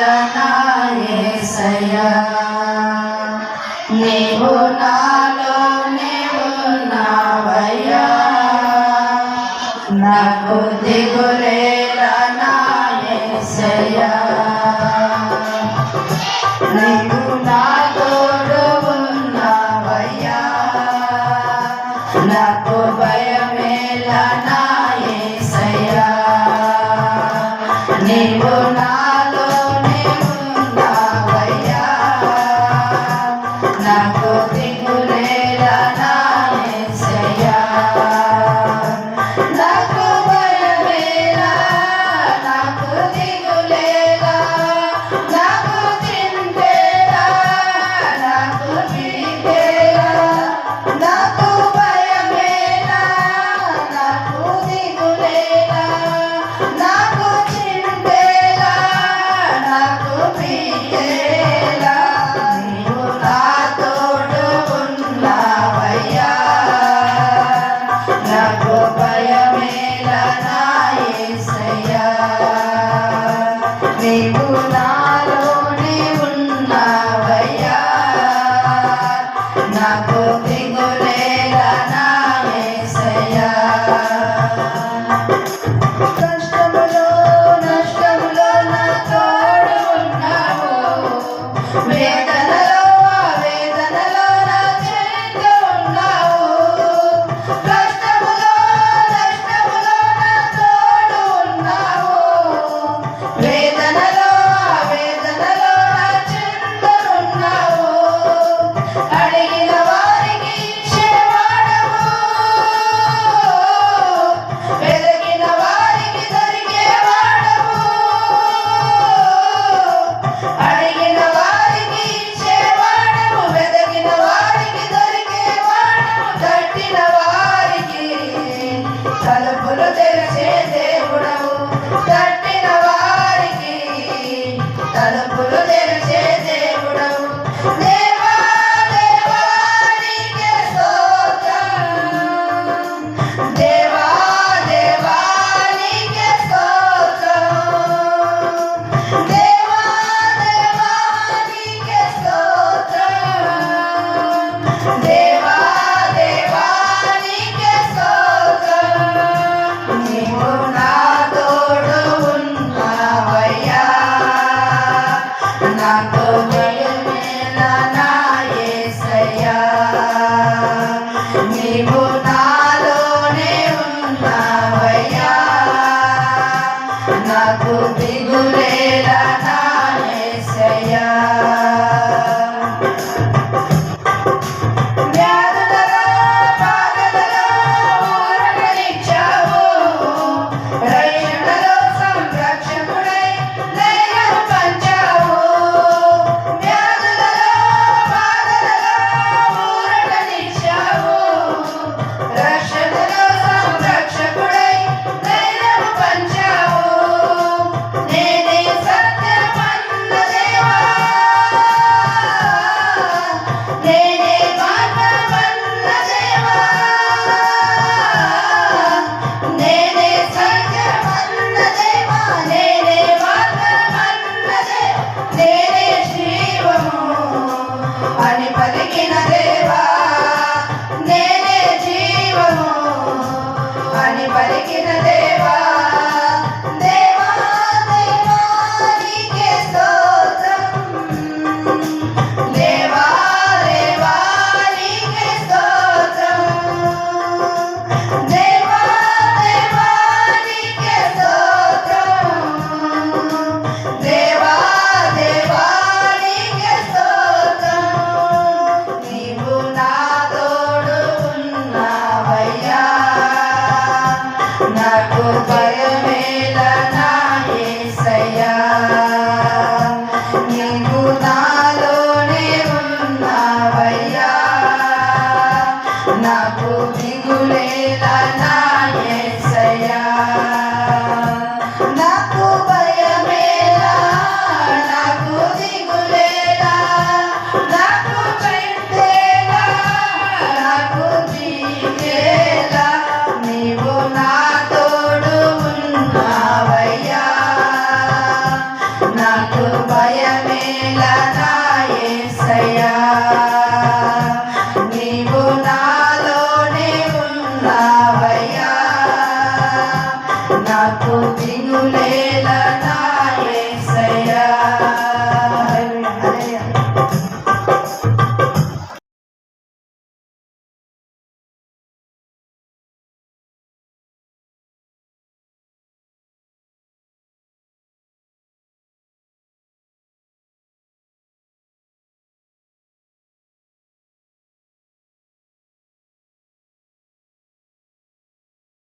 నా యేసయ్యా నీవు నాలోనే ఉన్నావయ్యా నాకు దిగులేలా నా యేసయ్యా నీవు నా తోడు ఉన్నావయ్యా నాకు భయమేలా నా యేసయ్యా నీవు నాలోనే ఉన్నావయ్యా నాకు దిగులేలా నా యేసయ్యా నాకు భయమేలా నాకు దిగులేలా నాకు చింతేలా నాకు పీకేలా నాకు భయమేలా నాకు దిగులేలా నాకు చింతేలా నాకు పీకేలా నీవు నా తోడు ఉన్నావయ్యా నాకు భయమేలా నా యేసయ్యా నీవు నాలోనే ఉన్నావయ్యా నాకు దిగులేలా నా యేసయ్యా కష్టములో నష్టములో నా తోడు ఉన్నావు వేదనలో వేదనలో నా చెంత ఉన్నావు కష్టములో నష్టములో నా తోడు ఉన్నావు వేదనలో వేదనలో నా చెంత ఉన్నావు అడిగిన వారికి ఇచ్చేవాడవు వెదకిన వారికి దొరికేవాడవు అడిగిన వారికి ఇచ్చేవాడవు వెదకిన వారికి దొరికేవాడవు తట్టిన వారికి తలుపులు తెరిచే దేవుడవు తట్టిన వారికి తలుపులు తెరిచే దేవుడవు దేవా దేవా నీకే స్తోత్రం దేవా దేవా నీకే స్తోత్రం దేవా దేవా నీకే స్తోత్రం దేవా దేవా నీకే స్తోత్రం నీవు నా తోడు ఉన్నావయ్యా నాకు భయమేలా నా యేసయ్యా నీవు నాలోనే ఉన్నావయ్యా నాకు దిగులేలా నా యేసయ్యా వ్యాధులలో బాధలలో ఊరటనిచ్చావు రక్షణలో సంరక్షకుడై ధైర్యం పంచావు దిగులేల నా